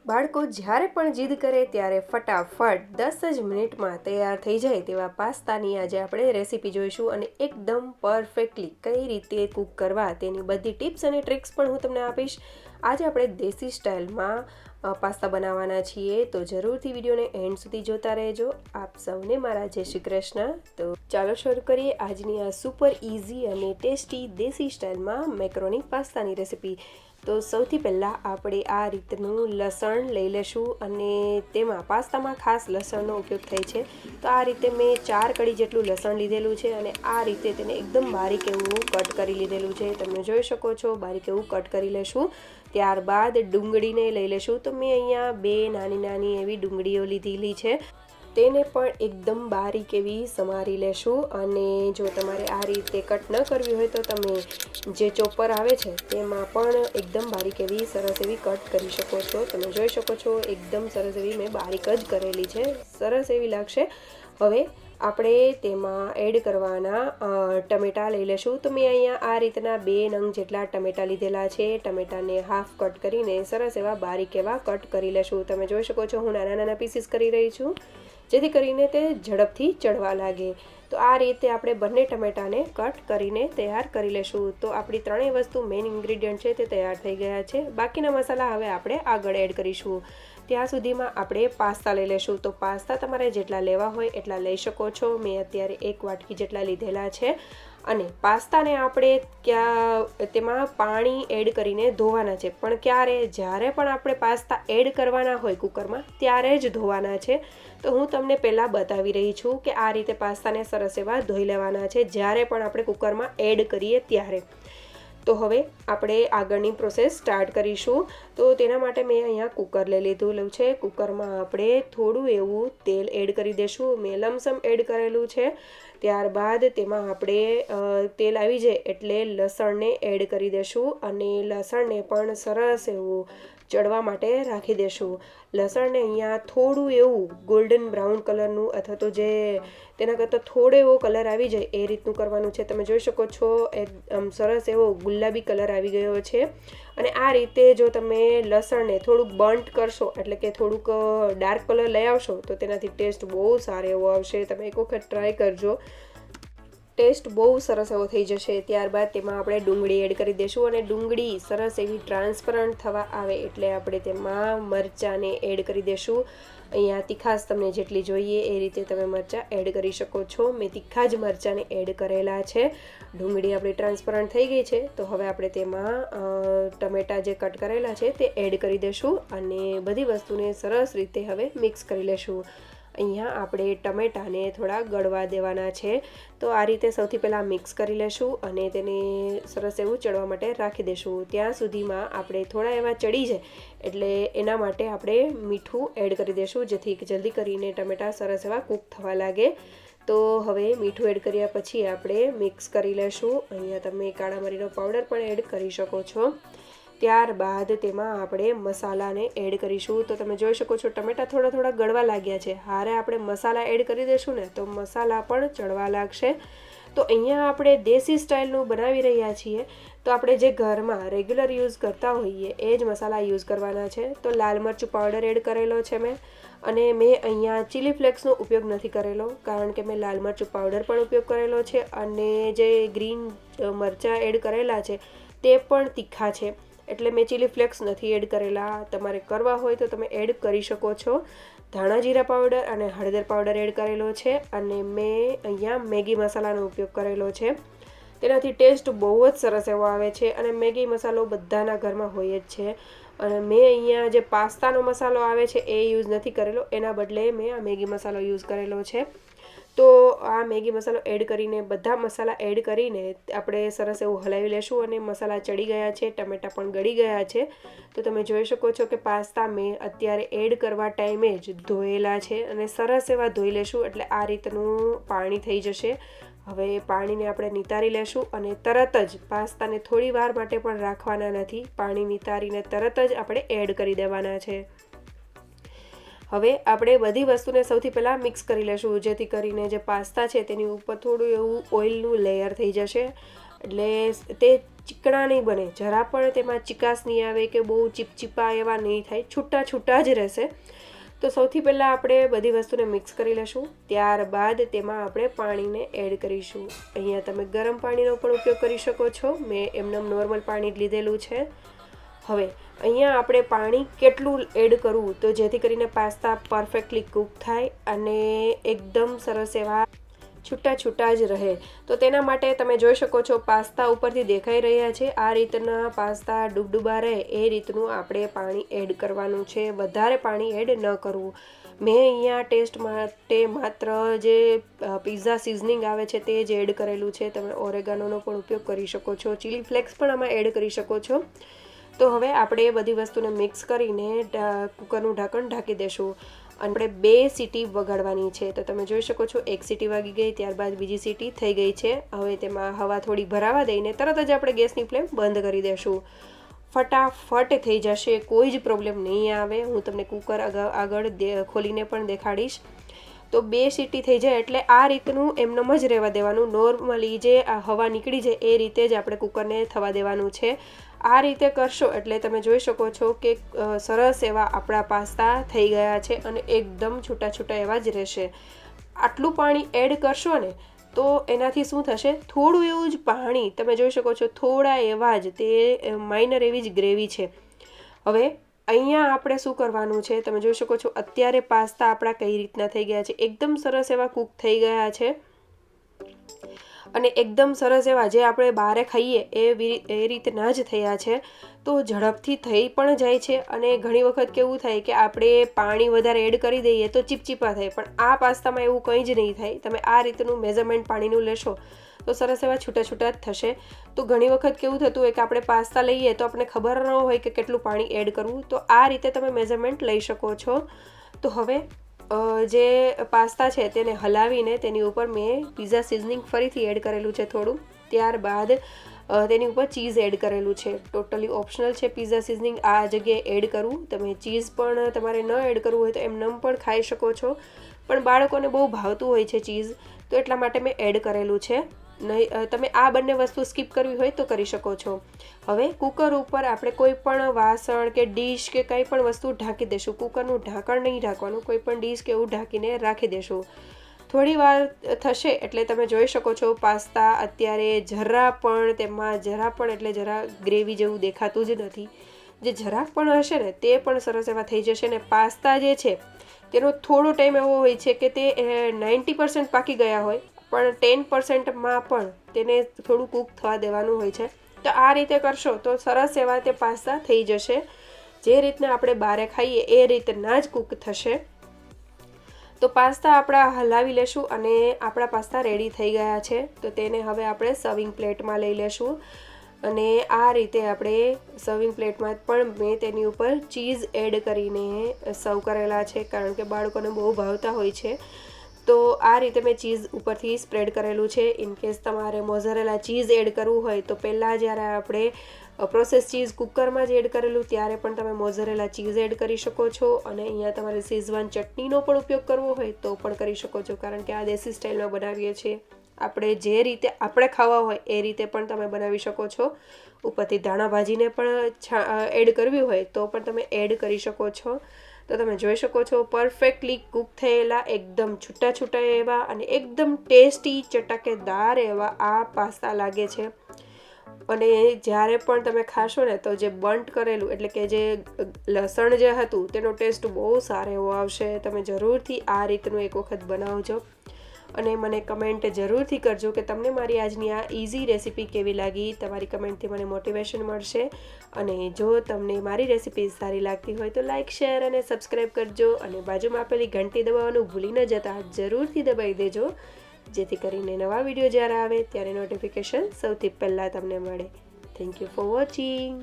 બાળકો જ્યારે પણ જીદ કરે ત્યારે ફટાફટ 10 જ મિનિટમાં તૈયાર થઈ જાય તેવા પાસ્તાની આજે આપણે રેસીપી જોઈશું અને એકદમ પરફેક્ટલી કઈ રીતે કૂક કરવા તેની બધી ટિપ્સ અને ટ્રિક્સ પણ હું તમને આપીશ. આજે આપણે દેશી સ્ટાઇલમાં પાસ્તા બનાવવાના છીએ, તો જરૂરથી વિડીયોને એન્ડ સુધી જોતા રહેજો. આપ સૌને મારા જય શ્રી કૃષ્ણ. તો ચાલો શરૂ કરીએ આજની આ સુપર ઇઝી અને ટેસ્ટી દેશી સ્ટાઇલમાં મેક્રોની પાસ્તાની રેસીપી. તો સૌથી પહેલાં આપણે આ રીતનું લસણ લઈ લેશું અને તેમાં પાસ્તામાં ખાસ લસણનો ઉપયોગ થાય છે. તો આ રીતે મેં 4 કળી જેટલું લસણ લીધેલું છે અને આ રીતે તેને એકદમ બારીક એવું કટ કરી લીધેલું છે. તમે જોઈ શકો છો બારીક એવું કટ કરી લેશું. ત્યારબાદ ડુંગળીને લઈ લેશું. તો મેં અહીંયા 2 નાની એવી ડુંગળીઓ લીધેલી છે, તેને પણ એકદમ બારીક એવી સમારી લેશું. અને જો તમારે આ રીતે કટ ન કરવી હોય તો તમે જે ચોપર આવે છે તેમાં પણ એકદમ બારીક એવી સરસ એવી કટ કરી શકો છો. તમે જોઈ શકો છો એકદમ સરસ એવી મેં બારીક જ કરેલી છે, સરસ એવી લાગશે. હવે આપણે તેમાં એડ કરવાના ટમેટાં લઈ લેશું. તો મેં અહીંયા આ રીતના 2 નંગ જેટલા ટમેટાં લીધેલા છે. ટમેટાને હાફ કટ કરીને સરસ એવા બારીક એવા કટ કરી લેશું. તમે જોઈ શકો છો હું નાના પીસીસ કરી રહી છું, જેથી કરીને તે ઝડપથી ચડવા લાગે. તો આ રીતે આપણે બંને ટમેટાને કટ કરીને તૈયાર કરી લેશું. તો આપણી ત્રણેય વસ્તુ મેઇન ઇન્ગ્રીડિયન્ટ છે તે તૈયાર થઈ ગયા છે. બાકીના મસાલા હવે આપણે આગળ એડ કરીશું. ત્યાં સુધીમાં આપણે પાસ્તા લઈ લેશું. તો પાસ્તા તમારે જેટલા લેવા હોય એટલા લઈ શકો છો. મેં અત્યારે 1 વાટકી જેટલા લીધેલા છે. અને પાસ્તાને આપણે તેમાં પાણી એડ કરીને ધોવાના છે. પણ જ્યારે પણ આપણે પાસ્તા એડ કરવાના હોય કુકરમાં ત્યારે જ ધોવાના છે. તો હું તમને પહેલાં બતાવી રહી છું કે આ રીતે પાસ્તાને સરસ એવા ધોઈ લેવાના છે જ્યારે પણ આપણે કુકરમાં એડ કરીએ ત્યારે. તો હવે આપણે આગળની પ્રોસેસ સ્ટાર્ટ કરીશું. તો તેના માટે મેં અહીંયા કુકર લઈ લીધું છે. કુકરમાં આપણે થોડું એવું તેલ એડ કરી દઈશું. મેં લમસમ એડ કરેલું છે. ત્યારબાદ તેમાં આપણે તેલ આવી જાય એટલે લસણને એડ કરી દઈશું અને લસણને પણ સરસ એવું ચડવા માટે રાખી દઈશું. લસણને અહીંયા થોડું એવું ગોલ્ડન બ્રાઉન કલરનું અથવા તો જે તેના કરતાં થોડો એવો કલર આવી જાય એ રીતનું કરવાનું છે. તમે જોઈ શકો છો એકદમ સરસ એવો ગુલાબી કલર આવી ગયો છે. અને આ રીતે જો તમે લસણને થોડુંક બર્ન્ટ કરશો એટલે કે થોડુંક ડાર્ક કલર લઈ આવશો તો તેનાથી ટેસ્ટ બહુ સારો એવો આવશે. તમે એક વખત ટ્રાય કરજો, ટેસ્ટ બહુ સરસ એવો થઈ જશે. ત્યારબાદ તેમાં આપણે ડુંગળી એડ કરી દઈશું અને ડુંગળી સરસ એવી ટ્રાન્સપરન્ટ થવા આવે એટલે આપણે તેમાં મરચાંને એડ કરી દઈશું. અહીંયા તીખાશ તમને જેટલી જોઈએ એ રીતે તમે મરચાં એડ કરી શકો છો. મેં તીખા જ મરચાંને એડ કરેલા છે. ડુંગળી આપણી ટ્રાન્સપરન્ટ થઈ ગઈ છે. તો હવે આપણે તેમાં ટમેટાં જે કટ કરેલા છે તે એડ કરી દઈશું અને બધી વસ્તુને સરસ રીતે હવે મિક્સ કરી લેશું. અહીંયા આપણે ટમેટાને થોડા ગળવા દેવાના છે. તો આ રીતે સૌથી પહેલાં મિક્સ કરી લેશું અને તેને સરસ એવું ચડવા માટે રાખી દઈશું. ત્યાં સુધીમાં આપણે થોડા એવા ચડી જાય એટલે એના માટે આપણે મીઠું એડ કરી દઈશું, જેથી જલ્દી કરીને ટમેટાં સરસ એવા કૂક થવા લાગે. તો હવે મીઠું એડ કર્યા પછી આપણે મિક્સ કરી લેશું. અહીંયા તમે કાળા મરીનો પાવડર પણ એડ કરી શકો છો. ત્યારબાદ તેમાં આપણે મસાલાને એડ કરીશું. તો તમે જોઈ શકો છો ટમેટાં થોડા ગળવા લાગ્યા છે. હારે આપણે મસાલા એડ કરી દઈશું ને તો મસાલા પણ ચડવા લાગશે. તો અહીંયા આપણે દેશી સ્ટાઇલનું બનાવી રહ્યા છીએ, તો આપણે જે ઘરમાં રેગ્યુલર યુઝ કરતા હોઈએ એ જ મસાલા યુઝ કરવાના છે. તો લાલ મરચું પાવડર એડ કરેલો છે મેં, અને મેં અહીંયા ચીલી ફ્લેક્સનો ઉપયોગ નથી કરેલો કારણ કે મેં લાલ મરચું પાવડર પણ ઉપયોગ કરેલો છે અને જે ગ્રીન મરચાં એડ કરેલા છે તે પણ તીખા છે એટલે મેં ચીલી ફ્લેક્સ નથી એડ કરેલા. તમારે કરવા હોય તો તમે એડ કરી શકો છો. ધાણા જીરા પાવડર અને હળદર પાવડર એડ કરેલો છે અને મેં અહીંયા મેગી મસાલાનો ઉપયોગ કરેલો છે. તેનાથી ટેસ્ટ બહુ જ સરસ એવો આવે છે અને મેગી મસાલો બધાના ઘરમાં હોય જ છે. અને મેં અહીંયા જે પાસ્તાનો મસાલો આવે છે એ યુઝ નથી કરેલો, એના બદલે મેં આ મેગી મસાલો યુઝ કરેલો છે. તો આ મેગી મસાલો એડ કરીને બધા મસાલા એડ કરીને આપણે સરસ એવું હલાવી લેશું અને મસાલા ચડી ગયા છે, ટમેટાં પણ ગળી ગયા છે. તો તમે જોઈ શકો છો કે પાસ્તા મેં અત્યારે એડ કરવા ટાઈમે જ ધોયેલા છે અને સરસ એવા ધોઈ લેશું એટલે આ રીતનું પાણી થઈ જશે. હવે પાણીને આપણે નિતારી લેશું અને તરત જ પાસ્તાને થોડી વાર માટે પણ રાખવાના નથી. પાણી નિતારીને તરત જ આપણે એડ કરી દેવાના છે. હવે આપણે બધી વસ્તુને સૌથી પહેલાં મિક્સ કરી લેશું, જેથી કરીને જે પાસ્તા છે તેની ઉપર થોડું એવું ઓઇલનું લેયર થઈ જશે એટલે તે ચીકણા નહીં બને, જરા પણ તેમાં ચીકાશ નહીં આવે કે બહુ ચીપચીપા એવા નહીં થાય, છૂટા છૂટા જ રહેશે. તો સૌથી પહેલાં આપણે બધી વસ્તુને મિક્સ કરી લઈશું. ત્યારબાદ તેમાં આપણે પાણીને એડ કરીશું. અહીંયા તમે ગરમ પાણીનો પણ ઉપયોગ કરી શકો છો, મેં એમનેમ નોર્મલ પાણી જ લીધેલું છે. હવે અહીંયા આપણે પાણી કેટલું એડ કરવું તો જેથી કરીને પાસ્તા પરફેક્ટલી કૂક થાય અને એકદમ સરસ એવા છૂટા છૂટા જ રહે. તો તેના માટે તમે જોઈ શકો છો પાસ્તા ઉપરથી દેખાઈ રહ્યા છે. આ રીતના પાસ્તા ડૂબડૂબા રહે એ રીતનું આપણે પાણી એડ કરવાનું છે, વધારે પાણી એડ ન કરવું. મેં અહીંયા ટેસ્ટ માટે માત્ર જે પિઝા સિઝનિંગ આવે છે તે જ એડ કરેલું છે. તમે ઓરેગાનોનો પણ ઉપયોગ કરી શકો છો, ચીલી ફ્લેક્સ પણ આમાં એડ કરી શકો છો. તો હવે આપણે એ બધી વસ્તુને મિક્સ કરીને કુકરનું ઢાંકણ ઢાંકી દેશું. આપણે 2 સીટી વગાડવાની છે. તો તમે જોઈ શકો છો 1 સીટી વાગી ગઈ, ત્યારબાદ બીજી સીટી થઈ ગઈ છે. હવે તેમાં હવા થોડી ભરાવા દઈને તરત જ આપણે ગેસની ફ્લેમ બંધ કરી દેશું. ફટાફટ થઈ જશે, કોઈ જ પ્રોબ્લેમ નહીં આવે. હું તમને કુકર આગળ ખોલીને પણ દેખાડીશ. તો 2 સીટી થઈ જાય એટલે આ રીતનું એમનેમ જ રહેવા દેવાનું. નોર્મલી જે આ હવા નીકળી જાય એ રીતે જ આપણે કુકરને થવા દેવાનું છે. આ રીતે કરશો એટલે તમે જોઈ શકો છો કે સરસ એવા આપણા પાસ્તા થઈ ગયા છે અને એકદમ છૂટા છૂટા એવા જ રહેશે. આટલું પાણી એડ કરશો ને તો એનાથી શું થશે, થોડું એવું જ પાણી તમે જોઈ શકો છો, થોડા એવા જ, તે માઇનર એવી જ ગ્રેવી છે. હવે અહીંયા આપણે શું કરવાનું છે તમે જોઈ શકો છો અત્યારે પાસ્તા આપણા કઈ રીતના થઈ ગયા છે, એકદમ સરસ એવા કૂક થઈ ગયા છે અને એકદમ સરસ એવા જે આપણે બહારે ખાઈએ એ રીતના જ થયા છે. તો ઝડપથી થઈ પણ જાય છે અને ઘણી વખત કેવું થાય કે આપણે પાણી વધારે એડ કરી દઈએ તો ચીપચીપા થાય, પણ આ પાસ્તામાં એવું કંઈ જ નહીં થાય. તમે આ રીતનું મેઝરમેન્ટ પાણીનું લેશો તો સરસ એવા છૂટા છૂટા જ થશે. તો ઘણી વખત કેવું થતું હોય કે આપણે પાસ્તા લઈએ તો આપણે ખબર ન હોય કે કેટલું પાણી એડ કરવું, તો આ રીતે તમે મેઝરમેન્ટ લઈ શકો છો. તો હવે જે પાસ્તા છે તેને હલાવીને તેની ઉપર મેં પિઝા સિઝનિંગ ફરીથી એડ કરેલું છે થોડું. ત્યારબાદ તેની ઉપર ચીઝ એડ કરેલું છે. ટોટલી ઓપ્શનલ છે પિઝા સિઝનિંગ આ જગ્યાએ એડ કરવું. તમે ચીઝ પણ તમારે ન એડ કરવું હોય તો એમનેમ પણ ખાઈ શકો છો, પણ બાળકોને બહુ ભાવતું હોય છે ચીઝ, તો એટલા માટે મેં એડ કરેલું છે. નહીં તમે આ બંને વસ્તુ સ્કીપ કરવી હોય તો કરી શકો છો. હવે કુકર ઉપર આપણે કોઈ પણ વાસણ કે ડીશ કે કંઈ પણ વસ્તુ ઢાંકી દેશું. કુકરનું ઢાંકણ નહીં ઢાંકવાનું, કોઈ પણ ડીશ કે એવું ઢાંકીને રાખી દેશું. થોડી વાર થશે એટલે તમે જોઈ શકો છો પાસ્તા અત્યારે જરા પણ એટલે જરા ગ્રેવી જેવું દેખાતું જ નથી. જે જરાક પણ હશે ને તે પણ સરસ એવા થઈ જશે. ને પાસ્તા જે છે તેનો થોડો ટાઈમ એવો હોય છે કે તે 90% પાકી ગયા હોય, પણ 10%માં પણ તેને થોડું કૂક થવા દેવાનું હોય છે. તો આ રીતે કરશો તો સરસ એવા તે પાસ્તા થઈ જશે. જે રીતના આપણે બહારે ખાઈએ એ રીતના જ કૂક થશે. તો પાસ્તા આપણા હલાવી લેશું અને આપણા પાસ્તા રેડી થઈ ગયા છે. તો તેને હવે આપણે સર્વિંગ પ્લેટમાં લઈ લેશું અને આ રીતે આપણે સર્વિંગ પ્લેટમાં પણ મેં તેની ઉપર ચીઝ એડ કરીને સર્વ કરેલા છે, કારણ કે બાળકોને બહુ ભાવતા હોય છે. તો આ રીતે મેં ચીઝ ઉપરથી સ્પ્રેડ કરેલું છે. ઇનકેસ તમારે મોઝરેલા ચીઝ એડ કરવું હોય તો પહેલાં જ્યારે આપણે પ્રોસેસ ચીઝ કુકરમાં જ એડ કરેલું ત્યારે પણ તમે મોઝરેલા ચીઝ એડ કરી શકો છો. અને અહીંયા તમારે શેઝવાન ચટણીનો પણ ઉપયોગ કરવો હોય તો પણ કરી શકો છો, કારણ કે આ દેશી સ્ટાઇલમાં બનાવીએ છીએ આપણે. જે રીતે આપણે ખાવા હોય એ રીતે પણ તમે બનાવી શકો છો. ઉપરથી ધાણા ભાજીને પણ એડ કરવી હોય તો પણ તમે એડ કરી શકો છો. તો તમે જોઈ શકો છો પરફેક્ટલી કૂક થયેલા એકદમ છૂટા છૂટા એવા અને એકદમ ટેસ્ટી ચટાકેદાર એવા આ પાસ્તા લાગે છે. અને જ્યારે પણ તમે ખાશો ને તો જે બન્ટ કરેલું એટલે કે જે લસણ જે હતું તેનો ટેસ્ટ બહુ સારો એવો આવશે. તમે જરૂરથી આ રીતનું એક વખત બનાવજો અને મને કમેન્ટ જરૂરથી કરજો કે તમને મારી આજની આ ઇઝી રેસીપી કેવી લાગી. તમારી કમેન્ટથી મને મોટિવેશન મળશે. અને જો તમને મારી રેસીપી સારી લાગતી હોય તો લાઇક, શેર અને સબસ્ક્રાઈબ કરજો. અને બાજુમાં આપેલી ઘંટી દબાવવાનું ભૂલી ન જતા જરૂરથી દબાવી દેજો, જેથી કરીને નવા વિડીયો જ્યારે આવે ત્યારે નોટિફિકેશન સૌથી પહેલાં તમને મળે. Thank you for watching.